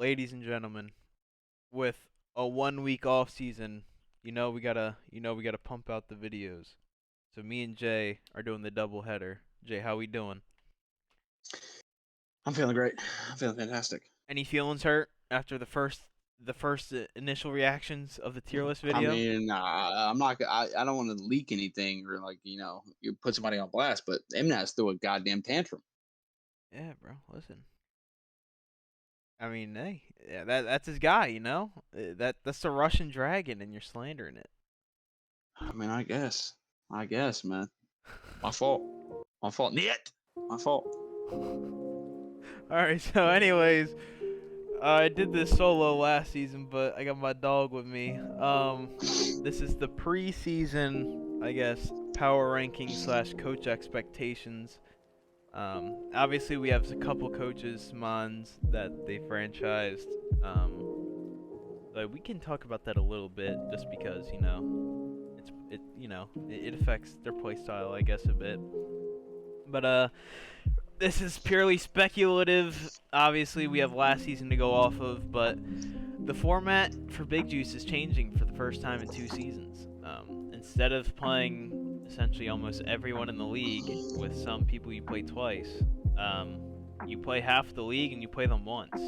ladies and gentlemen, with a 1 week off season, we gotta pump out the videos. So me and Jay are doing the double header. Jay, how we doing? I'm feeling great. I'm feeling fantastic. Any feelings hurt after the first initial reactions of the tier list I video? mean, I'm not. I don't want to leak anything or you put somebody on blast. But Mnas threw a goddamn tantrum. Yeah, bro. Listen. I mean, hey, yeah, that's his guy, you know. That's the Russian dragon, and you're slandering it. I mean, I guess, man. My fault. My fault. Niet. My fault. All right. So, anyways, I did this solo last season, but I got my dog with me. This is the preseason, I guess, power ranking slash coach expectations. Obviously we have a couple coaches, Mons, that they franchised. But we can talk about that a little bit, just because it affects their play style, I guess, a bit. But this is purely speculative. Obviously, we have last season to go off of, but the format for Big Juice is changing for the first time in 2 seasons. Instead of playing essentially almost everyone in the league with some people you play twice, you play half the league and you play them once.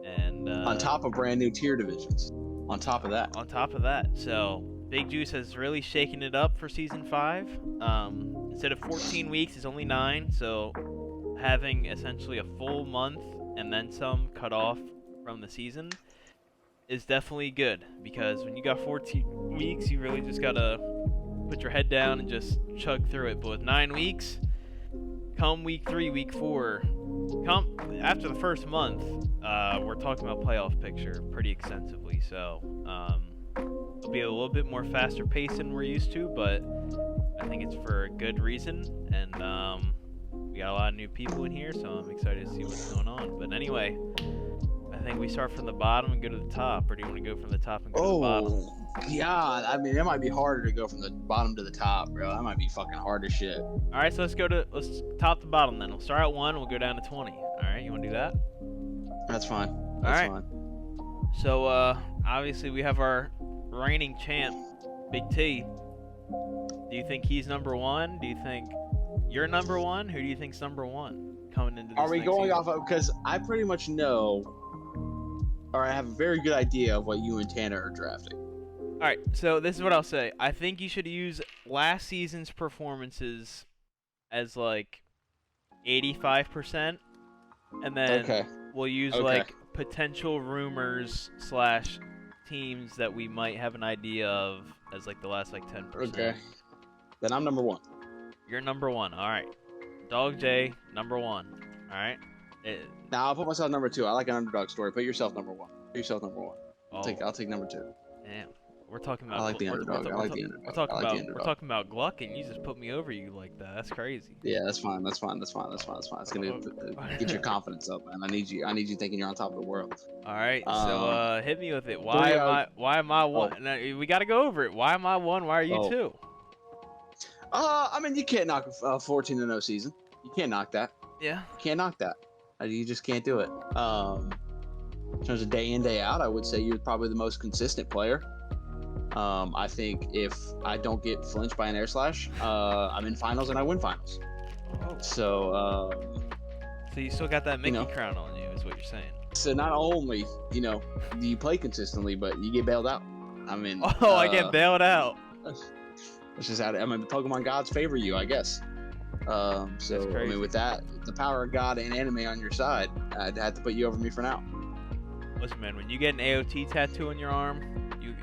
And On top of brand new tier divisions. On top of that. on top of that, so Big Juice has really shaken it up for season 5. Instead of 14 weeks, it's only 9. So having essentially a full month and then some cut off from the season is definitely good, because when you got 14 weeks, you really just gotta put your head down and just chug through it. But with 9 weeks, come week 3, week 4, come after the first month, we're talking about playoff picture pretty extensively. So it'll be a little bit more faster pace than we're used to, but I think it's for a good reason. And we got a lot of new people in here, so I'm excited to see what's going on. But anyway, I think we start from the bottom and go to the top, or do you want to go from the top and go to the bottom? Oh God! I mean, it might be harder to go from the bottom to the top, bro. That might be fucking hard as shit. All right, so let's top to bottom then. We'll start at 1, we'll go down to 20. All right, you want to do that? That's fine. All That's right. fine. So obviously we have our reigning champ, Big T. Do you think he's number 1? Do you think you're number 1? Who do you think's number 1 coming into this Are we next going season? off of, because I pretty much know, or I have a very good idea of what you and Tanner are drafting. All right, so this is what I'll say. I think you should use last season's performances as like 85%, and then Okay. we'll use Okay. like potential rumors slash teams that we might have an idea of as like the last like 10%. Okay. Then I'm number 1. You're number 1. All right. Dog J, number 1. All right. Now I'll put myself number 2. I like an underdog story. Put yourself number 1. Put yourself number 1. I'll take number 2. Damn. We're talking about. I like the underdog. I like the underdog. We're talking I like the about. underdog. We're talking about Gluck, and you just put me over you like that. That's crazy. Yeah, that's fine. That's fine. That's fine. That's fine. That's fine. It's gonna get your confidence up, man. I need you thinking you're on top of the world. All right. So hit me with it. Three, Why am I 1? Now, we got to go over it. Why am I 1? Why are you 2? I mean, you can't knock a 14-0 season. You can't knock that. Yeah. You can't knock that. You just can't do it. In terms of day in, day out, I would say you're probably the most consistent player. I think if I don't get flinched by an air slash, I'm in finals and I win finals. Oh. So you still got that Mickey crown on you, is what you're saying. So not only do you play consistently, but you get bailed out. I mean, I get bailed out. It's just how the Pokemon gods favor you, I guess. So I mean, with that, the power of God and anime on your side, I'd have to put you over me for now. Listen, man, when you get an AOT tattoo on your arm,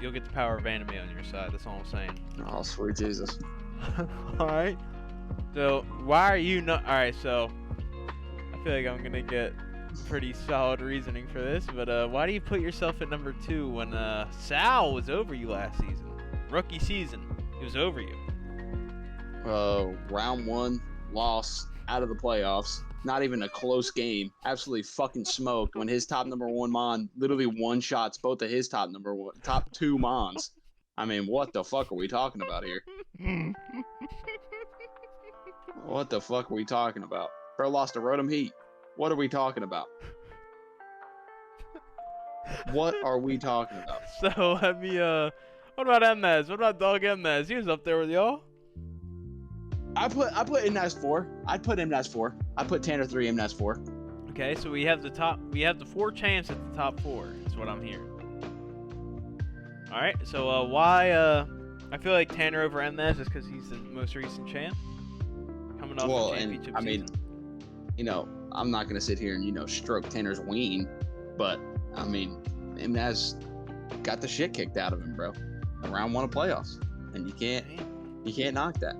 you'll get the power of anime on your side. That's all I'm saying. Oh, sweet Jesus. All right. So why are you not? All right. So I feel like I'm gonna get pretty solid reasoning for this, but why do you put yourself at number 2 when Sal was over you last season? Rookie season, he was over you. Round 1 loss out of the playoffs. Not even a close game. Absolutely fucking smoked when his top number 1 Mon literally one-shots both of his top 2 Mons. I mean, what the fuck are we talking about here? What the fuck are we talking about? Bro lost to Rotom Heat. What are we talking about? What are we talking about? So let me what about Mnaz? What about Dog Mnaz? He was up there with y'all. I put Mnaz 4. I'd put Mnaz 4. I put Tanner 3, Mnaz 4. Okay, so we have the 4 champs at the top 4. Is what I'm hearing. All right, so why I feel like Tanner over Mnaz just because he's the most recent champ, coming off the championship season. I mean, I'm not gonna sit here and stroke Tanner's ween, but I mean, Mnaz got the shit kicked out of him, bro. In round 1 of playoffs, and you can't knock that.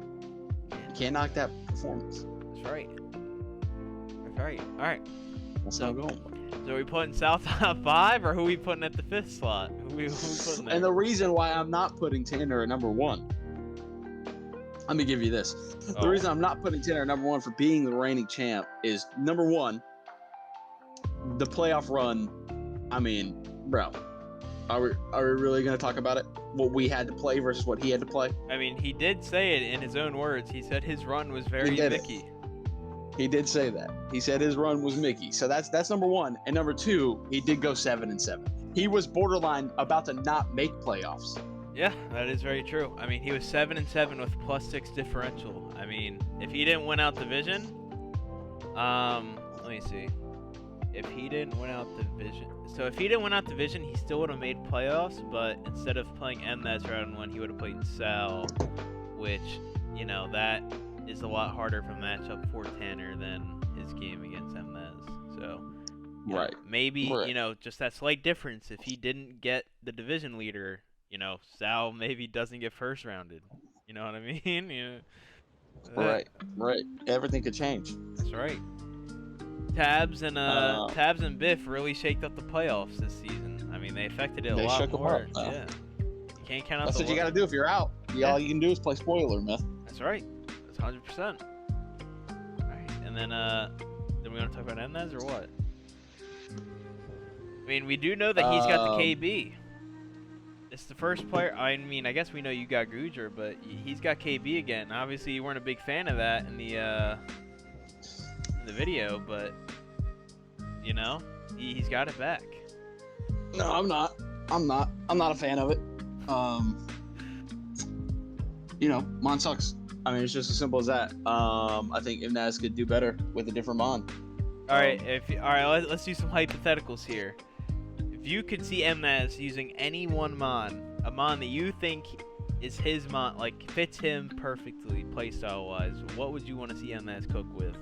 You can't knock that performance. That's right. That's right. All right. That's how I'm going. So are we putting South top 5, or who are we putting at the 5th slot? Who we putting there? And the reason why I'm not putting Tanner at number 1, let me give you this. The reason I'm not putting Tanner at number 1 for being the reigning champ is, number 1, the playoff run. I mean, bro, are we really going to talk about it? What we had to play versus what he had to play? I mean, he did say it in his own words. He said his run was very Mickey. He did say that. He said his run was Mickey. So that's number 1. And number 2, he did go 7-7. He was borderline about to not make playoffs. Yeah, that is very true. I mean, he was 7-7 with +6 differential. I mean, if he didn't win out division, let me see. If he didn't win out division, he still would have made playoffs. But instead of playing Mnaz round 1, he would have played Sal, which that is a lot harder of a matchup for Tanner than his game against Mnaz. So, maybe just that slight difference. If he didn't get the division leader, Sal maybe doesn't get first rounded. You know what I mean? Right. Everything could change. That's right. Tabs and Biff really shaked up the playoffs this season. I mean, they affected it a lot more. Yeah. You can't count out. That's what you got to do if you're out. All you can do is play spoiler, myth. That's right. That's 100%. All right, and then we want to talk about Mnaz or what? I mean, we do know that he's got the KB. It's the first player. I mean, I guess we know you got Gujar, but he's got KB again. Obviously, you weren't a big fan of that in the video, but he's got it back. No, I'm not. I'm not a fan of it. Mon sucks. I mean, it's just as simple as that. I think Mnaz could do better with a different Mon. All right, let's do some hypotheticals here. If you could see Mnaz using any one Mon, a Mon that you think is his Mon, like fits him perfectly playstyle wise, what would you want to see Mnaz cook with?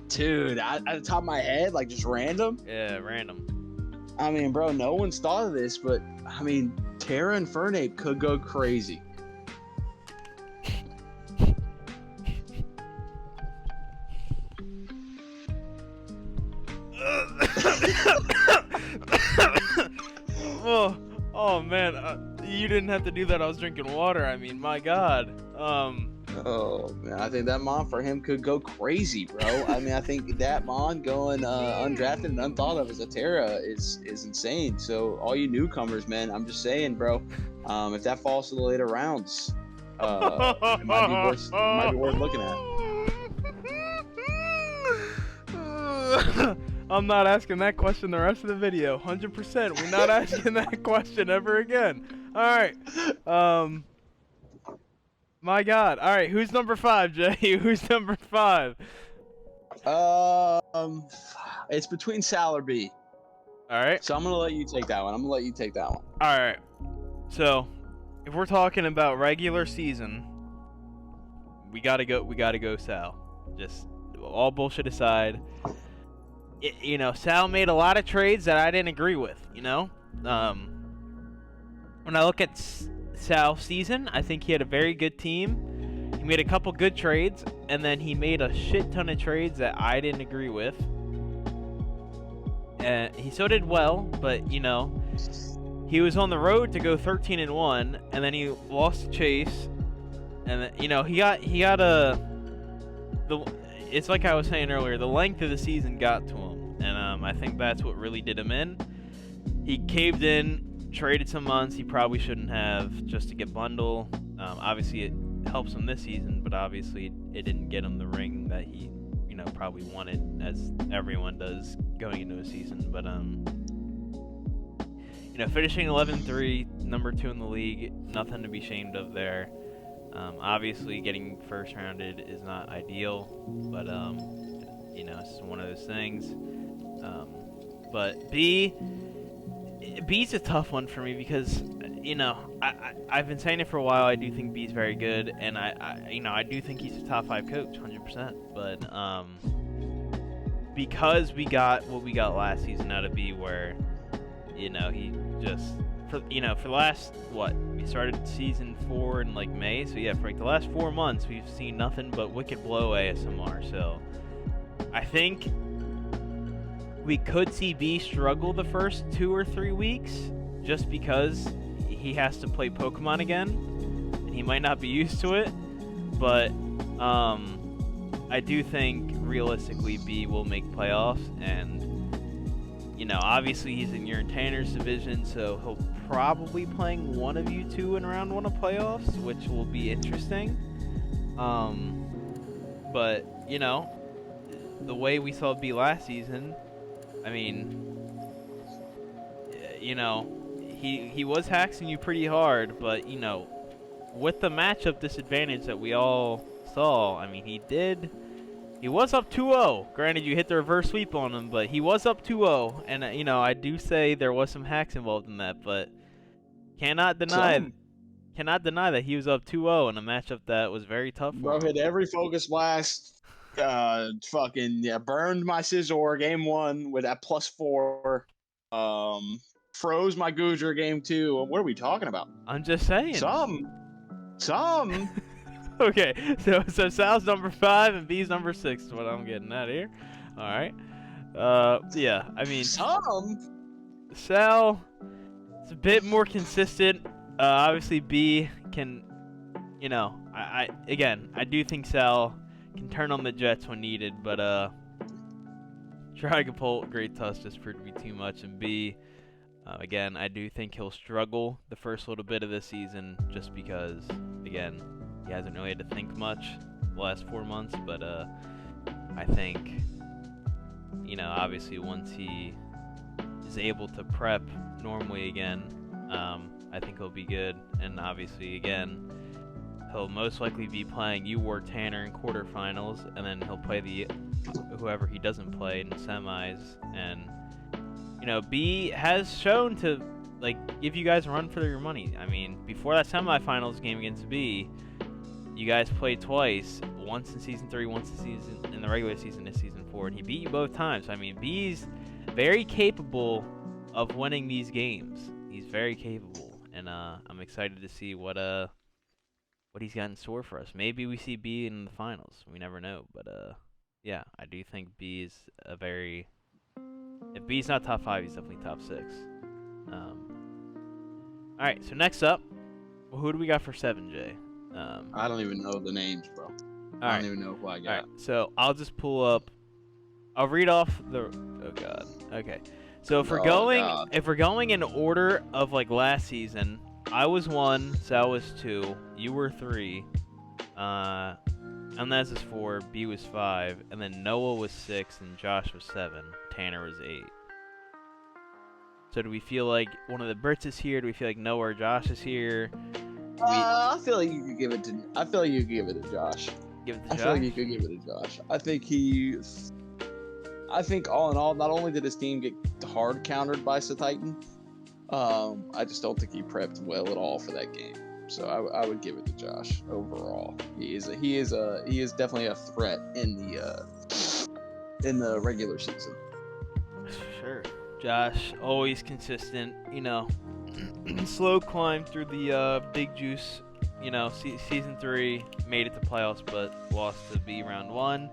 Dude, at the top of my head, like just random? Yeah, random. I mean, bro, no one's thought of this, but I mean, Terra and Fernape could go crazy. Oh man, you didn't have to do that. I was drinking water. I mean, my God. Oh man, I think that Mon for him could go crazy, bro. I mean, I think that Mon going undrafted and unthought of as a Terra is insane. So all you newcomers, man, I'm just saying, bro. If that falls to the later rounds, it might be worth looking at. I'm not asking that question the rest of the video. 100%. We're not asking that question ever again. All right. My God. All right. Who's number 5, Jay? Who's number 5? It's between Sal or B. All right. So I'm gonna let you take that one. All right. So, if we're talking about regular season, we gotta go Sal. Just all bullshit aside. Sal made a lot of trades that I didn't agree with, When I look at Sal's season, I think he had a very good team. He made a couple good trades, and then he made a shit ton of trades that I didn't agree with. He still did well, but, he was on the road to go 13-1, and then he lost to Chase. And then, it's like I was saying earlier, the length of the season got to him, and I think that's what really did him in. He caved in, traded some months he probably shouldn't have just to get bundle. Obviously, it helps him this season, but obviously it didn't get him the ring that he, probably wanted, as everyone does going into a season. But finishing 11-3, number 2 in the league, nothing to be ashamed of there. Obviously, getting first rounded is not ideal, but it's one of those things. But B's a tough one for me because I've been saying it for a while. I do think B's very good, and I do think he's a top 5 coach, 100%. But because we got what we got last season out of B, where he just for the last we started season 4 in like May, so yeah, for like the last 4 months we've seen nothing but wicked blow ASMR. So I think we could see B struggle the first 2 or 3 weeks just because he has to play Pokemon again and he might not be used to it, but I do think realistically B will make playoffs, and obviously he's in your Tanner's division, so he'll probably playing one of you two in round 1 of playoffs, which will be interesting. But the way we saw B last season, I mean, he was hacking you pretty hard, but with the matchup disadvantage that we all saw, I mean, he was up 2-0. Granted, you hit the reverse sweep on him, but he was up 2-0, and I do say there was some hacks involved in that, but cannot deny that he was up 2-0 in a matchup that was very tough for Bro, him. hit every focus blast. Burned my Scizor game 1 with that +4. Froze my Goodra game 2. What are we talking about? I'm just saying. Some. Okay, so Sal's number 5 and B's number 6 is what I'm getting at here. All right. Yeah, I mean, Sal, it's a bit more consistent. Obviously, B can, I do think Sal can turn on the jets when needed, but Dragapult, Great Tusk just proved to be too much, and B, again, I do think he'll struggle the first little bit of this season just because, again, he hasn't really had to think much the last 4 months, but I think, obviously once he is able to prep normally again, I think he'll be good. And obviously, again, he'll most likely be playing you or Tanner in quarterfinals, and then he'll play whoever he doesn't play in semis. And B has shown to give you guys a run for your money. I mean, before that semifinals game against B, you guys played twice, once in season 3, once in the regular season this season 4, and he beat you both times. I mean, B's very capable of winning these games. He's very capable, and I'm excited to see what he's got in store for us. Maybe we see B in the finals. We never know, but yeah, I do think B is if B's not top 5, he's definitely top 6. All right, so next up, who do we got for 7J? I don't even know the names, bro. I don't even know who I got. All right, so I'll just pull up. I'll read off the. Oh God. Okay. So if we're going in order of last season, I was 1, Sal was 2, you were 3, Elnaz is 4, B was 5, and then Noah was 6, and Josh was 7, Tanner was 8. So do we feel like one of the Brits is here? Do we feel like Noah or Josh is here? I feel like you could give it to. I feel like you could give it to Josh. Give it to Josh? I feel like you could give it to Josh. I think all in all, not only did his team get hard countered by Titan, I just don't think he prepped well at all for that game. So I would give it to Josh overall. He is definitely a threat in the regular season. Sure. Josh, always consistent, slow climb through the big juice, season 3, made it to playoffs, but lost to B round 1.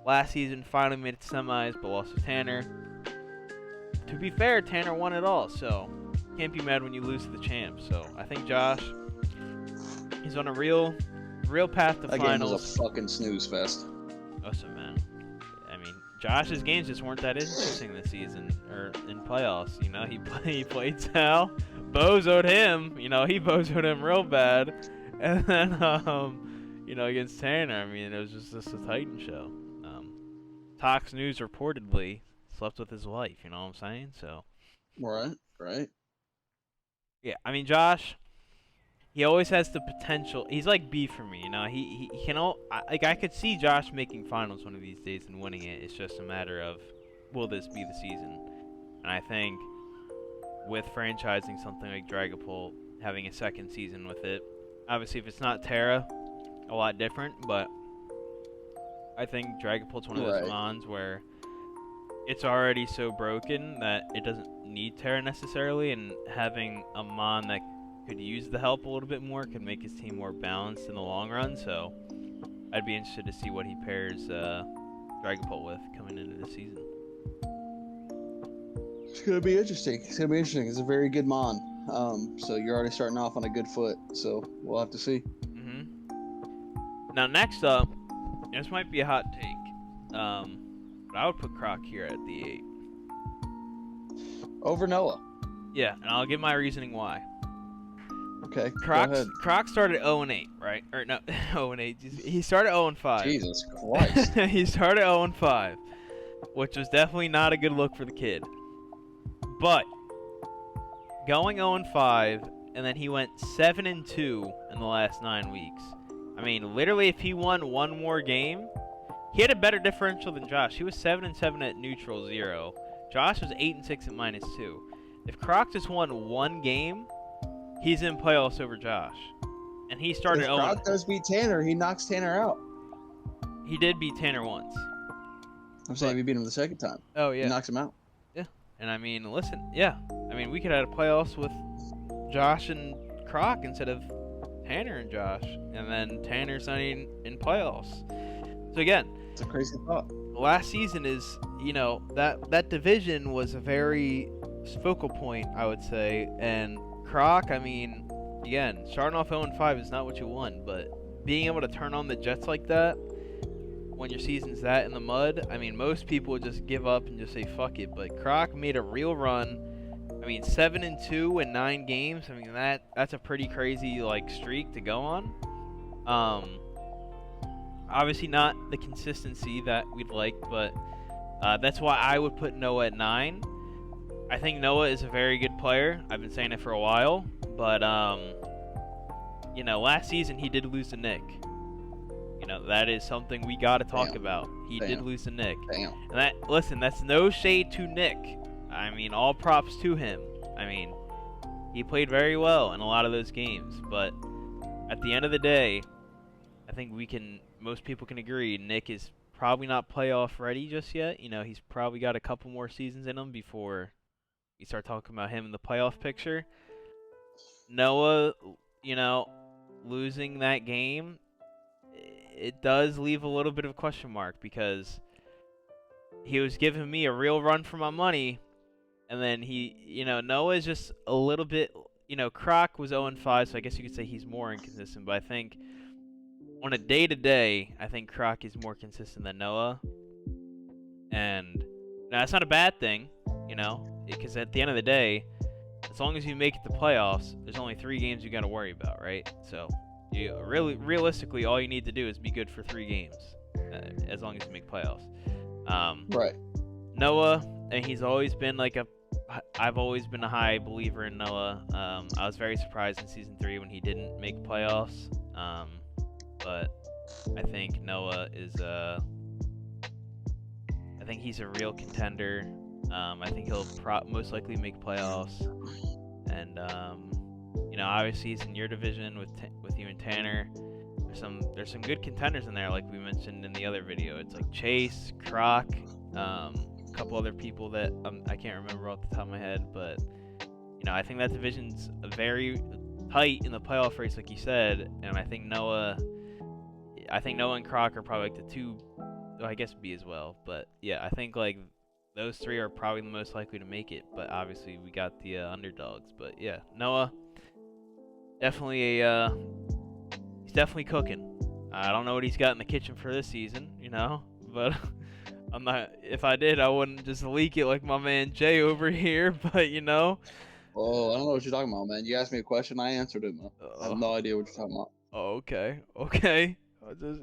Last season, finally made it to semis, but lost to Tanner. To be fair, Tanner won it all, so can't be mad when you lose to the champ. So I think Josh, he's on a real path to that finals. Game was a fucking snooze fest. Awesome, man. I mean, Josh's games just weren't that interesting this season or in playoffs. He played Sal, bozoed him. He bozoed him real bad, and then against Tanner, I mean, it was just a Titan show. Tox News reportedly slept with his wife. You know what I'm saying? So. Right. Yeah, I mean Josh, he always has the potential. He's like B for me, you know. He can I could see Josh making finals one of these days and winning it. It's just a matter of will this be the season? And I think with franchising something like Dragapult, having a second season with it, obviously if it's not Terra, a lot different. But I think Dragapult's one of those Right. mons where it's already so broken that it doesn't need Terra necessarily, and having a mon that could use the help a little bit more could make his team more balanced in the long run. So I'd be interested to see what he pairs Dragapult with coming into the season. It's gonna be interesting. It's gonna be interesting. It's a very good mon. So you're already starting off on a good foot. So we'll have to see. Now next up, this might be a hot take, but I would put Croc here at the 8. Over Noah. Yeah, and I'll give my reasoning why. Okay. Croc started 0-8, right? Or no, 0-8. He started 0-5. Jesus Christ. He started 0-5, which was definitely not a good look for the kid. But going 0-5, and then he went 7-2 in the last 9 weeks. I mean, literally, if he won one more game, he had a better differential than Josh. He was 7-7 at neutral 0. Josh was 8-6 at -2. If Croc just won one game, he's in playoffs over Josh. And he started If 0. Croc does beat Tanner, he knocks Tanner out. He did beat Tanner once. I'm saying we beat him the second time. Oh, yeah. He knocks him out. Yeah. And I mean, listen, yeah. I mean, we could have had playoffs with Josh and Croc instead of Tanner and Josh. And then Tanner's not even in playoffs. So again, It's a crazy thought. last season is, you know, that division was a very focal point, I would say. And Croc, I mean, again, starting off 0-5 is not what you want, but being able to turn on the Jets like that when your season's that in the mud, I mean, most people would just give up and just say fuck it. But Croc made a real run. I mean, 7-2 in 9 games. I mean, that's a pretty crazy like streak to go on. Obviously not the consistency that we'd like, but that's why I would put Noah at 9. I think Noah is a very good player. I've been saying it for a while, but you know, last season he did lose to Nick. You know, that is something we got to talk about. He did lose to Nick. Damn. And listen, that's no shade to Nick. I mean, all props to him. I mean, he played very well in a lot of those games, but at the end of the day, I think most people can agree Nick is probably not playoff ready just yet. You know, he's probably got a couple more seasons in him before you start talking about him in the playoff picture. Noah, you know, losing that game, it does leave a little bit of a question mark because he was giving me a real run for my money, and then Noah is just a little bit, Croc was 0-5, so I guess you could say he's more inconsistent, but I think on a day-to-day, I think Croc is more consistent than Noah, and now that's not a bad thing, because at the end of the day, as long as you make it to playoffs, there's only 3 games you got to worry about, right? So, realistically, all you need to do is be good for 3 games, as long as you make playoffs. Right. Noah, and he's always been I've always been a high believer in Noah. I was very surprised in Season 3 when he didn't make playoffs, but I think Noah is I think he's a real contender. I think he'll most likely make playoffs, and obviously he's in your division with you and Tanner. There's some good contenders in there, like we mentioned in the other video. It's like Chase, Croc, a couple other people that I can't remember off the top of my head, but I think that division's very tight in the playoff race, like you said, and I think Noah and Croc are probably like the 2. Well, I guess B as well, but yeah, I think those 3 are probably the most likely to make it, but obviously we got the underdogs. But yeah, Noah, definitely he's definitely cooking. I don't know what he's got in the kitchen for this season, but I'm not. If I did, I wouldn't just leak it like my man Jay over here. But Oh, I don't know what you're talking about, man. You asked me a question, I answered it, man. I have no idea what you're talking about. Oh, okay. Just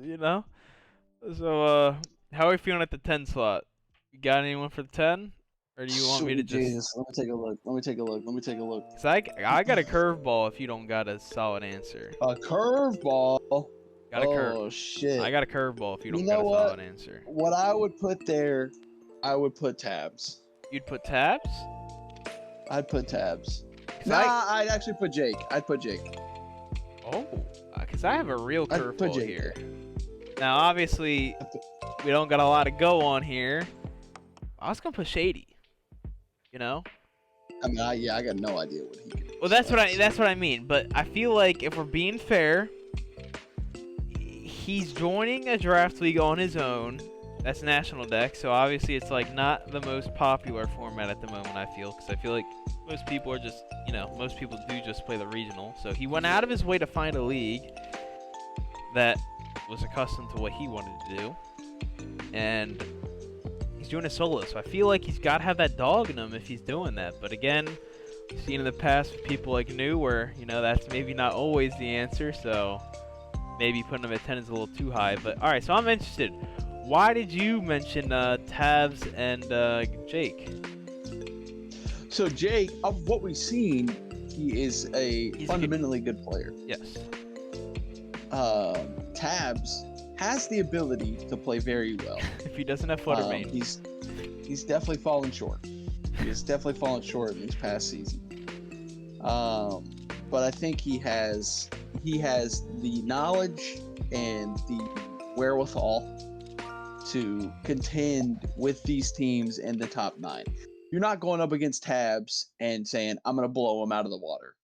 So how are we feeling at the 10 slot? You got anyone for the 10? Or do you want me to Sweet just? Jesus. Let me take a look. Let me take a look. Let me take a look. Cause I got a curveball if you don't got a solid answer. A curveball. Got a curve. Oh shit. I got a curveball if you You don't know got a what? solid answer. What I would put there, I would put tabs. You'd put tabs? I'd put tabs. 'Cause Nah, I'd actually put Jake. I'd put Jake. Cause I have a real I'd put curveball Jake here. Now, obviously, we don't got a lot to go on here. I was gonna put Shady. You know? I mean, I got no idea what he could do. Well, that's what I mean. But I feel like if we're being fair, he's joining a draft league on his own. That's National Deck, so obviously it's like not the most popular format at the moment. I feel, because I feel like most people are just, most people do just play the regional. So he went out of his way to find a league that was accustomed to what he wanted to do, and he's doing it solo. So I feel like he's got to have that dog in him if he's doing that. But again, we've seen in the past with people like New, where that's maybe not always the answer. So maybe putting him at 10 is a little too high. But all right, so I'm interested. Why did you mention Tabs and Jake? So Jake, of what we've seen, he is he's fundamentally good player. Yes. Tabs has the ability to play very well. If he doesn't have flutter main. He's definitely fallen short. He has definitely fallen short in this past season. But I think he has the knowledge and the wherewithal to contend with these teams in the top 9. You're not going up against Tabs and saying, I'm going to blow him out of the water.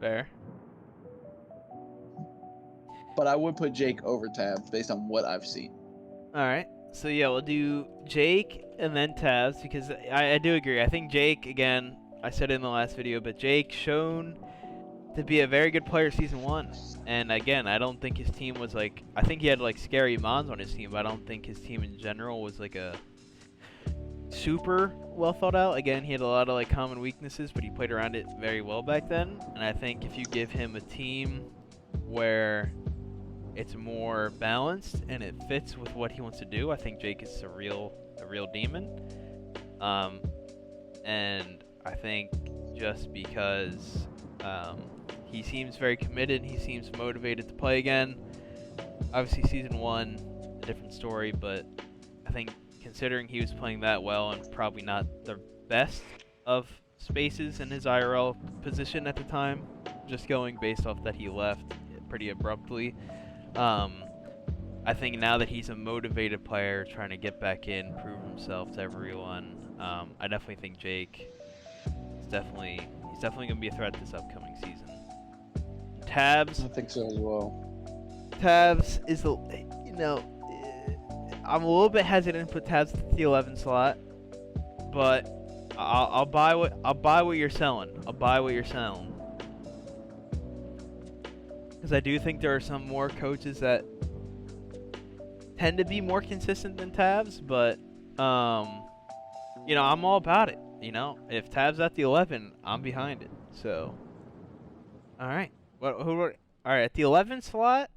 Fair. But I would put Jake over Tabs based on what I've seen. All right. So, yeah, we'll do Jake and then Tabs, because I do agree. I think Jake, again, I said it in the last video, but Jake shown to be a very good player season 1. And again, I don't think his team was like, I think he had like scary mons on his team, but I don't think his team in general was like a super well thought out. Again, he had a lot of like common weaknesses, but he played around it very well back then. And I think if you give him a team where it's more balanced and it fits with what he wants to do, I think Jake is a real demon. And I think just because he seems very committed, he seems motivated to play again. Obviously, season 1, a different story, but I think considering he was playing that well and probably not the best of spaces in his IRL position at the time, just going based off that he left pretty abruptly. I think now that he's a motivated player trying to get back in, prove himself to everyone, I definitely think Jake is definitely going to be a threat this upcoming season. Tabs. I think so as well. Tabs is I'm a little bit hesitant to put Tabs at the 11 slot, but I'll buy what you're selling. I'll buy what you're selling. Because I do think there are some more coaches that tend to be more consistent than Tabs, but I'm all about it. If Tabs at the 11, I'm behind it. So, all right. All right, at the 11 slot,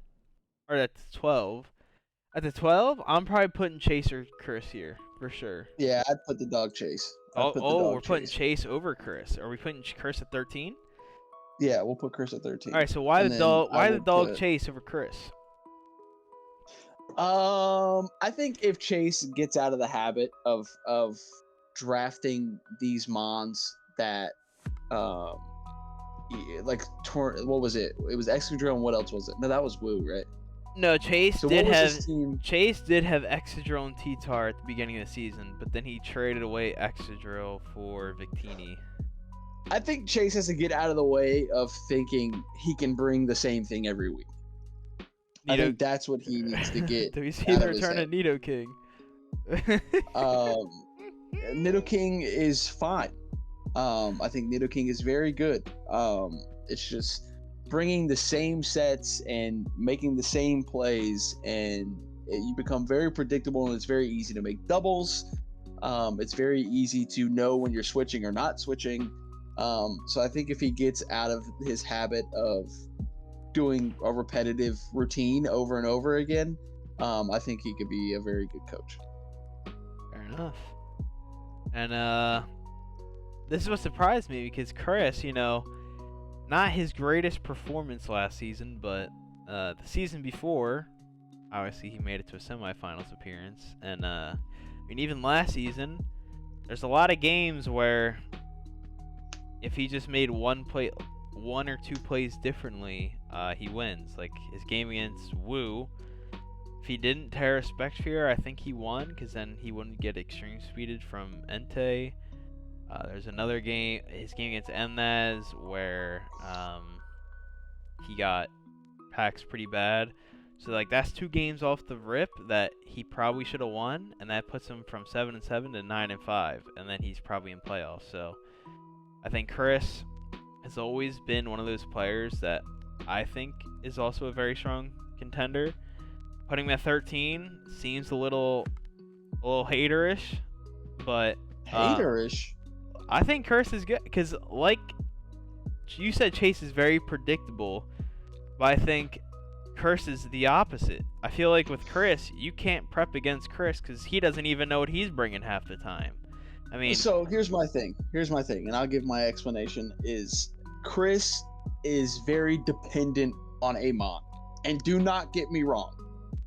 or at the 12. At the 12, I'm probably putting Chase or Chris here for sure. Yeah, I'd put the dog Chase. We're putting Chase over Chris. Are we putting Chris at 13? Yeah, we'll put Chris at 13. All right, so why the dog Chase over Chris? I think if Chase gets out of the habit of drafting these mons that what was it? It was Excadrill, and what else was it? No, that was Woo, right? No, Chase did have Excadrill and T-Tar at the beginning of the season, but then he traded away Excadrill for Victini. I think Chase has to get out of the way of thinking he can bring the same thing every week. I think that's what he needs to get. Do we see the return of Nidoking? Nidoking is fine. I think Nidoking is very good. It's just bringing the same sets and making the same plays, and you become very predictable, and it's very easy to make doubles. It's very easy to know when you're switching or not switching. So I think if he gets out of his habit of doing a repetitive routine over and over again, I think he could be a very good coach. Fair enough. And this is what surprised me because Chris, not his greatest performance last season, but the season before, obviously he made it to a semifinals appearance, and even last season, there's a lot of games where if he just made one or two plays differently, he wins. Like his game against Wu, if he didn't tear a Spectre, I think he won because then he wouldn't get extreme speeded from Entei. There's another game, his game against Mnaz, where he got packs pretty bad. So like that's 2 games off the rip that he probably should have won, and that puts him from 7-7 to 9-5, and then he's probably in playoffs. So I think Chris has always been one of those players that I think is also a very strong contender. Putting him at 13 seems a little haterish, but haterish. I think Chris is good because, like you said, Chase is very predictable, but I think Chris is the opposite. I feel like with Chris, you can't prep against Chris because he doesn't even know what he's bringing half the time. I mean, so here's my thing, and I'll give my explanation. Is Chris is very dependent on a Mon, and do not get me wrong,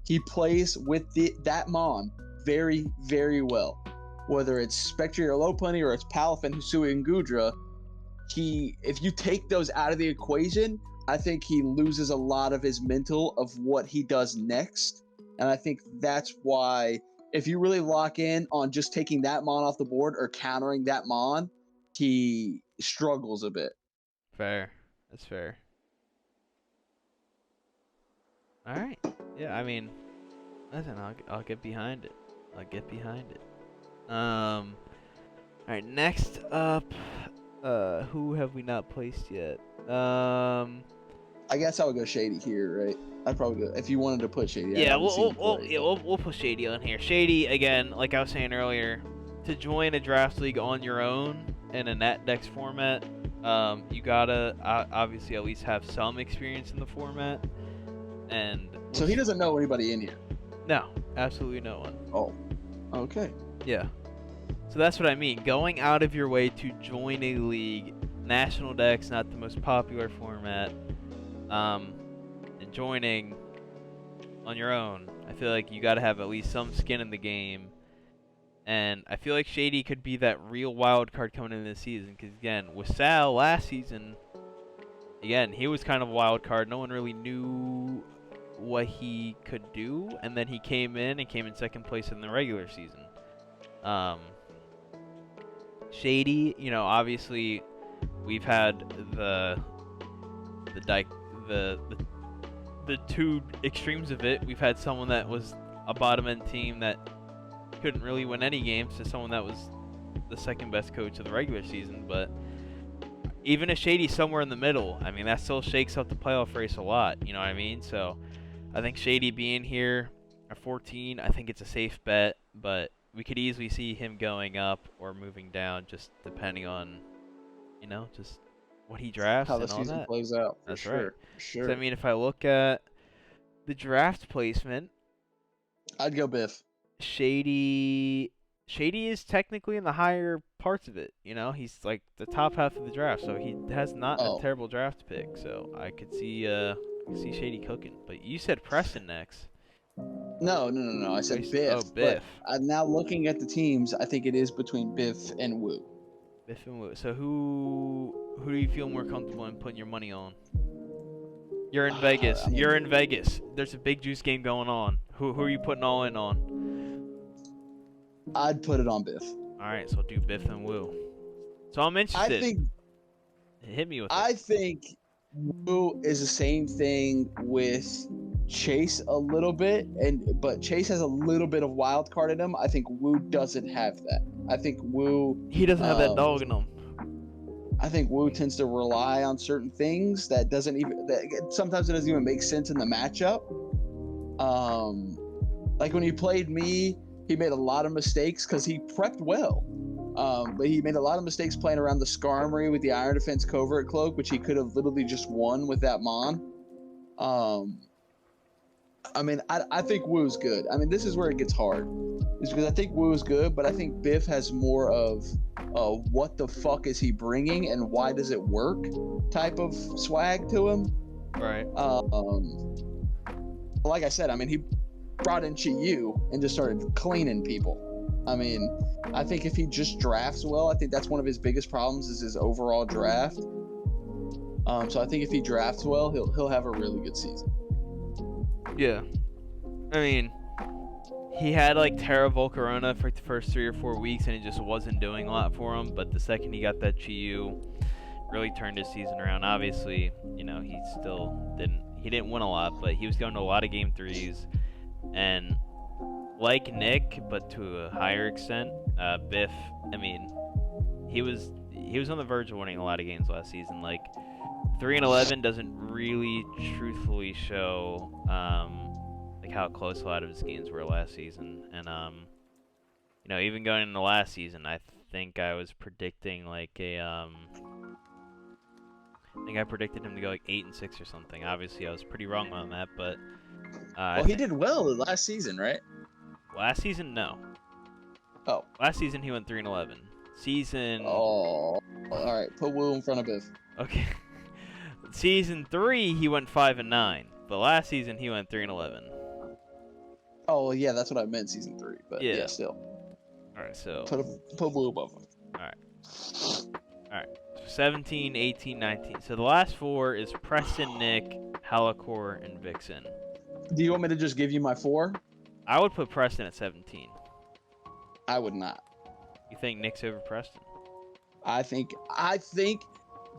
he plays with that Mon very, very well. Whether it's Spectre or Lopunny or it's Palafin, Hisui, and Gudra, if you take those out of the equation, I think he loses a lot of his mental of what he does next. And I think that's why if you really lock in on just taking that Mon off the board or countering that Mon, he struggles a bit. Fair. That's fair. All right. Yeah, I mean, listen, I'll get behind it. All right, next up, who have we not placed yet? I guess I would go Shady here, right? I'd probably go if you wanted to put Shady. Yeah, we'll put Shady on here. Shady, again, like I was saying earlier, to join a draft league on your own in a NetDex format, you gotta obviously at least have some experience in the format. And so he doesn't know anybody in here. No, absolutely no one. Oh, okay. Yeah. So that's what I mean. Going out of your way to join a league, National Dex, not the most popular format, and joining on your own, I feel like you got to have at least some skin in the game. And I feel like Shady could be that real wild card coming into this season. Because, again, with Sal last season, again, he was kind of a wild card. No one really knew what he could do. And then he came in second place in the regular season. Shady, obviously we've had the two extremes of it. We've had someone that was a bottom end team that couldn't really win any games to someone that was the second best coach of the regular season. But even if Shady's somewhere in the middle, I mean, that still shakes up the playoff race a lot. You know what I mean? So I think Shady being here at 14, I think it's a safe bet, but we could easily see him going up or moving down, just depending on, just what he drafts how the and all season that. plays out. That's sure, right. Sure. So I mean, if I look at the draft placement, I'd go Biff. Shady is technically in the higher parts of it. He's like the top half of the draft, so he has not a terrible draft pick. So I could see Shady cooking. But you said Preston next. No. I said Biff. Oh, Biff. But now looking at the teams, I think it is between Biff and Wu. Biff and Wu. So who do you feel more comfortable in putting your money on? You're in Vegas. You're in Vegas. There's a big juice game going on. Who are you putting all in on? I'd put it on Biff. All right, so I'll do Biff and Wu. So I'm interested. Hit me with it. I think Wu is the same thing with Chase a little bit, but Chase has a little bit of wild card in him. I think Wu doesn't have that. I think Wu he doesn't have that dog in him. I think Wu tends to rely on certain things that sometimes it doesn't even make sense in the matchup. Like when he played me, he made a lot of mistakes because he prepped well. But he made a lot of mistakes playing around the Skarmory with the Iron Defense Covert Cloak, which he could have literally just won with that Mon. I mean, I think Woo's good. I mean, this is where it gets hard. Is because I think Woo's good, but I think Biff has more of what the fuck is he bringing and why does it work type of swag to him. Right. Like I said, I mean, he brought in Chi-Yu and just started cleaning people. I mean, I think if he just drafts well, I think that's one of his biggest problems is his overall draft. So I think if he drafts well, he'll have a really good season. Yeah. I mean, he had like Terra Volcarona for the first 3 or 4 weeks, and it just wasn't doing a lot for him. But the second he got that Chi-Yu, really turned his season around. Obviously, you know, he still didn't win a lot, but he was going to a lot of game 3s. And like Nick, but to a higher extent, Biff, I mean, he was on the verge of winning a lot of games last season. Like 3-11 doesn't really truthfully show like how close a lot of his games were last season. And you know, even going into last season, I think I was predicting like I think I predicted him to go like 8-6 or something. Obviously, I was pretty wrong on that, but well, he did well last season, right? Last season, no. Oh, last season he went 3-11. Season. Oh, all right. Put Woo in front of Biff. Okay. Season 3 he went 5-9, but last season he went 3-11. Oh yeah, that's what I meant. Season 3, but yeah still. All right, so put Woo above him. All right. 17, 18, 19. So the last 4 is Preston, Nick, Halakor, and Vixen. Do you want me to just give you my 4? I would put Preston at 17. I would not. You think Nick's over Preston? I think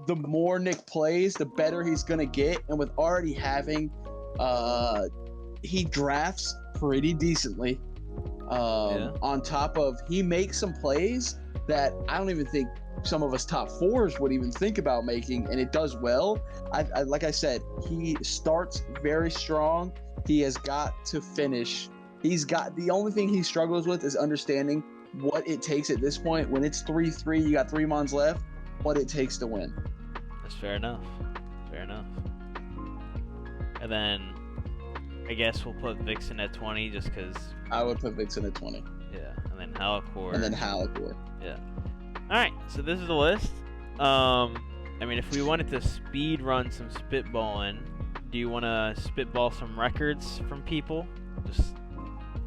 the more Nick plays, the better he's gonna get, and with already having, he drafts pretty decently. On top of he makes some plays that I don't even think some of us top 4s would even think about making, and it does well. I like I said, he starts very strong. He has got to finish. The only thing he struggles with is understanding what it takes at this point. When it's 3-3, you got 3 months left, what it takes to win. That's fair enough. And then I guess we'll put Vixen at 20 just because. I would put Vixen at 20. Yeah, and then Halakor. Yeah. Alright, so this is the list. I mean, if we wanted to speed run some spitballing, do you want to spitball some records from people? Just.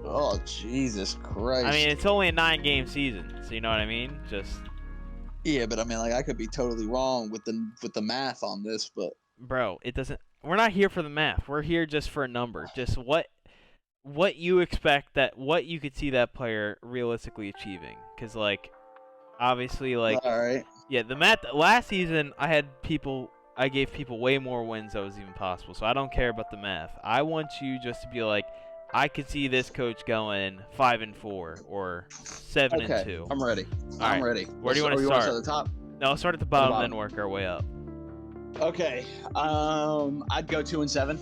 Oh, Jesus Christ. I mean, it's only a 9-game season, so you know what I mean? Just. Yeah, but I mean, like, I could be totally wrong with the math on this, but. Bro, it doesn't. We're not here for the math. We're here just for a number. Just what you expect what you could see that player realistically achieving. Because, like, obviously, like. All right. Yeah, the math. Last season, I gave people way more wins than was even possible. So I don't care about the math. I want you just to be like, I could see this coach going 5-4 or 7-2. Okay, I'm ready. I'm ready. Where do you want to start? At the top? No, I'll start at the bottom, then work our way up. Okay. I'd go 2-7.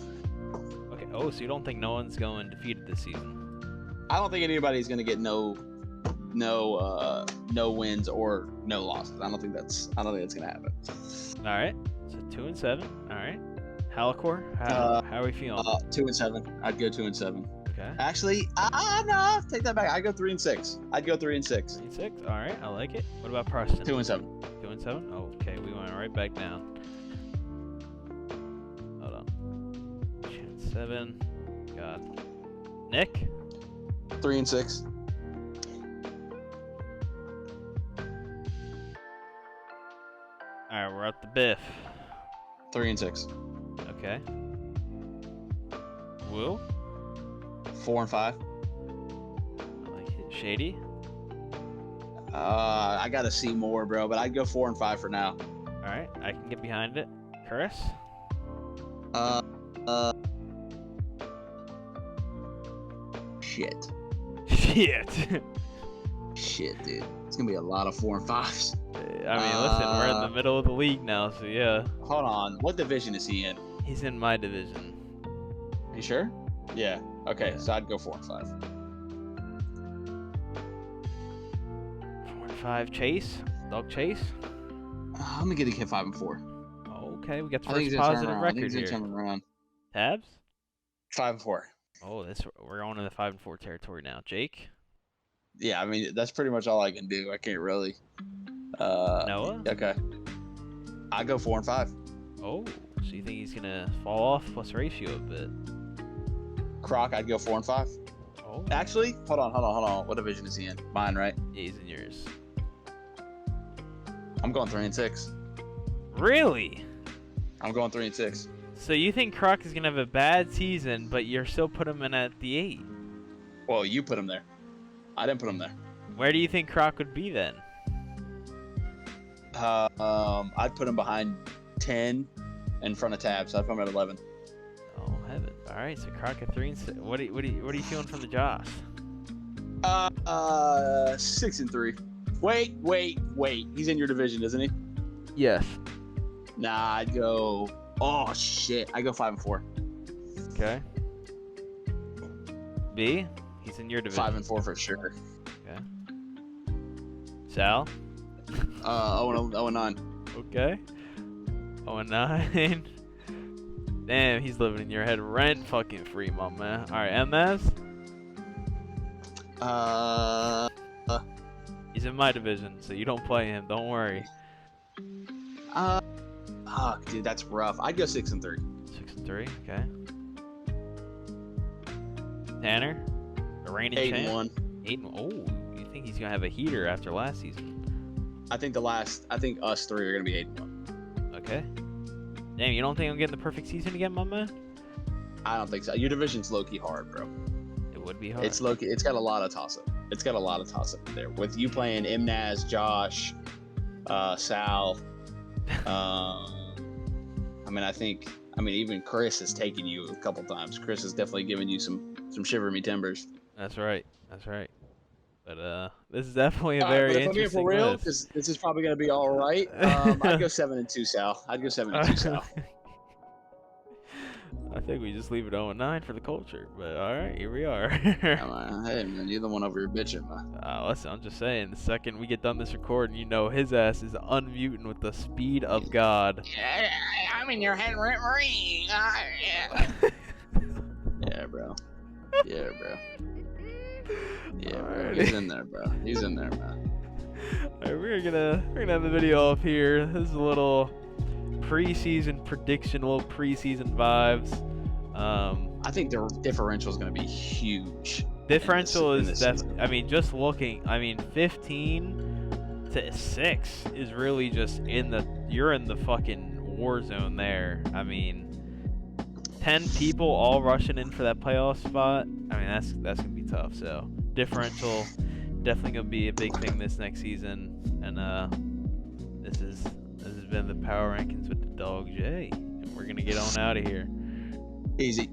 Okay. Oh, so you don't think no one's going defeated this season? I don't think anybody's gonna get no wins or no losses. I don't think that's gonna happen. All right. So 2-7. All right. Halakor, how are we feeling? 2-7. I'd go 2-7. Okay. Actually, no, take that back. I'd go 3-6. 3-6. All right, I like it. What about Preston? 2-7. 2-7. Oh, okay, we went right back down. Hold on. 2-7. God. Nick. 3-6. All right, we're at the Biff. 3-6. Okay. Woo. 4-5. I like it. Shady. I gotta see more, bro, but I'd go 4-5 for now. All right, I can get behind it. Chris. Shit. Shit, dude. It's gonna be a lot of 4-5s. I mean, listen, we're in the middle of the league now, so yeah. Hold on. What division is he in? He's in my division. Are you sure? Yeah. Okay, Yeah. so I'd go 4-5. 4-5 Chase. Dog Chase. I'm gonna get a kid 5-4. Okay, we got the I think first he's gonna turn positive around. record here. Turn around. Tabs. 5-4. Oh, we're going to the 5-4 territory now. Jake? Yeah, I mean that's pretty much all I can do. I can't really. Noah? Okay. I go 4-5. Oh, so you think he's gonna fall off plus ratio a bit? Croc, I'd go 4-5. Oh, Actually, hold on. What division is he in? Mine, right? yeah, he's in yours. I'm going 3-6. Really? I'm going 3-6. So you think Croc is gonna have a bad season, but you're still put him in at the 8? Well, you put him there. I didn't put him there. Where do you think Croc would be then? I'd put him behind 10 in front of Tab, so I'd put him at 11. Oh heaven! All right, so Croc at 3-6. What are you feeling from the Joss? 6-3. Wait. He's in your division, isn't he? Yes. Nah, I'd go. Oh shit! I go 5-4. Okay. B? He's in your division. 5-4 for sure. Okay. Sal? 0-9. Okay. 0-9. Damn, he's living in your head rent fucking free, my man. Alright, MS? He's in my division, so you don't play him. Don't worry. Fuck, dude, that's rough. I'd go 6-3. 6-3, okay. Tanner? The reigning champ? 8-1. 8-1. Oh, you think he's gonna have a heater after last season? I think us three are gonna be 8-1. Okay. Damn, you don't think I'm getting the perfect season again, my man? I don't think so. Your division's low-key hard, bro. It would be hard. It's low-key. It's got a lot of toss-up. There with you playing Imnaz, Josh, Sal. I mean, even Chris has taken you a couple times. Chris has definitely given you some shiver me timbers. That's right. But this is definitely a All right, very but if I'm being interesting for real, list. this is probably gonna be all right. I'd go 7-2, Sal. I'd go 7-2, Sal. I think we just leave it 0-9 for the culture. But all right, here we are. Hey man, you're the one over here bitching, man. Listen, I'm just saying. The second we get done this recording, you know his ass is unmuting with the speed of God. Yeah, I'm in your head rent free. Yeah, bro. Yeah, bro. He's in there, bro. He's in there, man. Alright, we're gonna have the video up here. This is a little preseason prediction, little preseason vibes. I think the differential is going to be huge. Differential is definitely. I mean, just looking. I mean, 15 to 6 is really just you're in the fucking war zone there. I mean, 10 people all rushing in for that playoff spot. I mean, that's gonna be tough. So differential definitely gonna be a big thing this next season. And this has been the Power Rankings with the Dog J. And we're gonna get on out of here. Easy.